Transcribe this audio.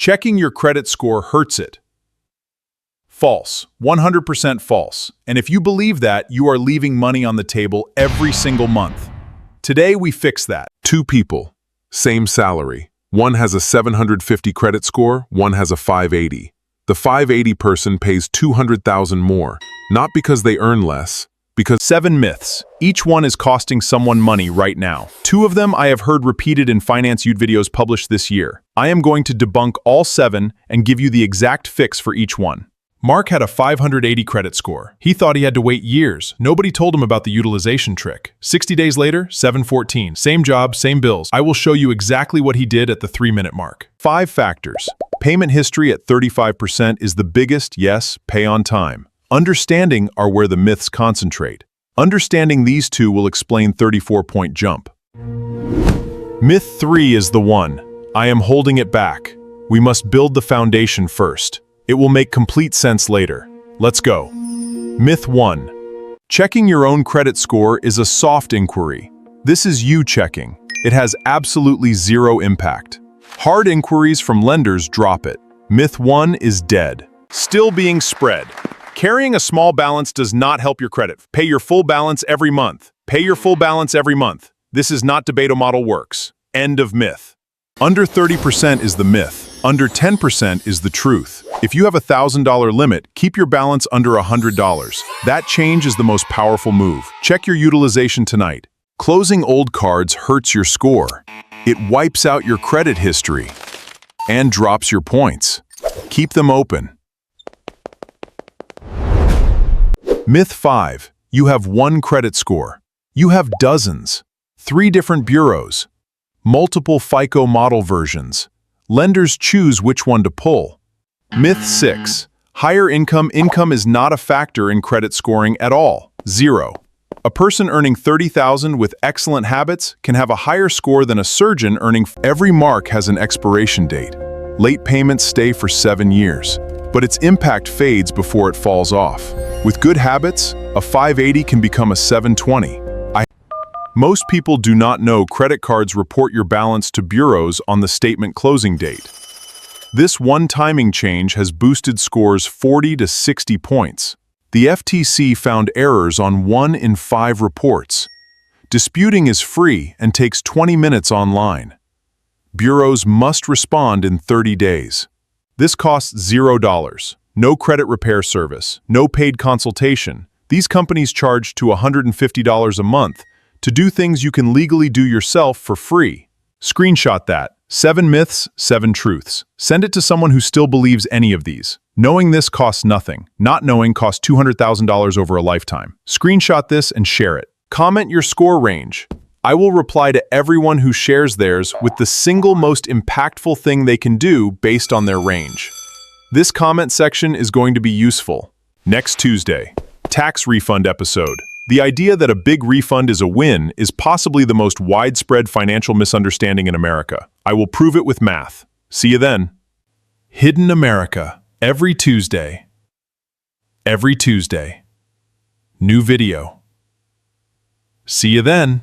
Checking your credit score hurts it. False. 100% false. And if you believe that, you are leaving money on the table every single month. Today, we fix that. Two people, same salary. One has a 750 credit score, one has a 580. The 580 person pays $200,000 more, not because they earn less, because 7 myths. Each one is costing someone money right now. 2 of them I have heard repeated in Finance Youth videos published this year. I am going to debunk all 7 and give you the exact fix for each one. Mark had a 580 credit score. He thought he had to wait years. Nobody told him about the utilization trick. 60 days later, 714. Same job, same bills. I will show you exactly what he did at the 3-minute mark. 5 factors. Payment history at 35% is the biggest, yes, pay on time. Understanding are where the myths concentrate. Understanding these 2 will explain 34-point jump. Myth 3 is the one. I am holding it back. We must build the foundation first. It will make complete sense later. Let's go. Myth 1. Checking your own credit score is a soft inquiry. This is you checking. It has absolutely zero impact. Hard inquiries from lenders drop it. Myth 1 is dead. Still being spread. Carrying a small balance does not help your credit. Pay your full balance every month. Pay your full balance every month. This is not debate model works. End of myth. Under 30% is the myth. Under 10% is the truth. If you have a $1,000 limit, keep your balance under $100. That change is the most powerful move. Check your utilization tonight. Closing old cards hurts your score. It wipes out your credit history and drops your points. Keep them open. Myth 5. You have one credit score. You have dozens. 3 different bureaus. Multiple FICO model versions. Lenders choose which one to pull. Myth 6. Higher income is not a factor in credit scoring at all. 0. A person earning $30,000 with excellent habits can have a higher score than a surgeon earning. Every mark has an expiration date. Late payments stay for 7 years, but its impact fades before it falls off. With good habits, a 580 can become a 720. Most people do not know credit cards report your balance to bureaus on the statement closing date. This one timing change has boosted scores 40 to 60 points. The FTC found errors on 1 in 5 reports. Disputing is free and takes 20 minutes online. Bureaus must respond in 30 days. This costs $0. No credit repair service, no paid consultation. These companies charge to $150 a month to do things you can legally do yourself for free. Screenshot that. 7 myths, 7 truths. Send it to someone who still believes any of these. Knowing this costs nothing. Not knowing costs $200,000 over a lifetime. Screenshot this and share it. Comment your score range. I will reply to everyone who shares theirs with the single most impactful thing they can do based on their range. This comment section is going to be useful. Next Tuesday, tax refund episode. The idea that a big refund is a win is possibly the most widespread financial misunderstanding in America. I will prove it with math. See you then. Hidden America. Every Tuesday. Every Tuesday. New video. See you then.